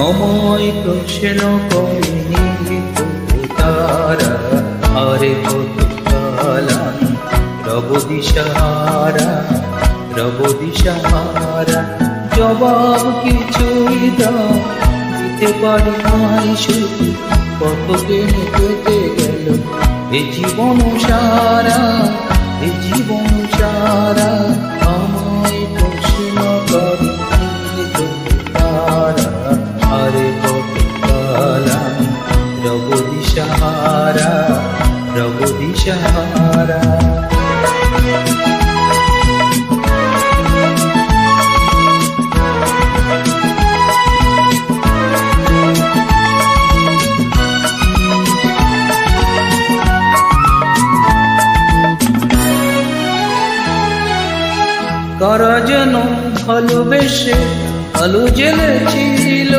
আমায় প্রশ্ন করেনি তারা, আরে কত কালাম রব দিশাহারা, রব দিশাহারা। জবাব কিছুই দাও দিতে পারি নাই, শুধু কত কেনে কেটে গেল এ জীবন সারা, এ জীবন সারা। আমায় প্রশ্ন করেনি তারা, আরে কত কালাম রব দিশাহারা, রব দিশাহারা। কারা যেন ভালোবেসে আলো জ্বেলেছিল,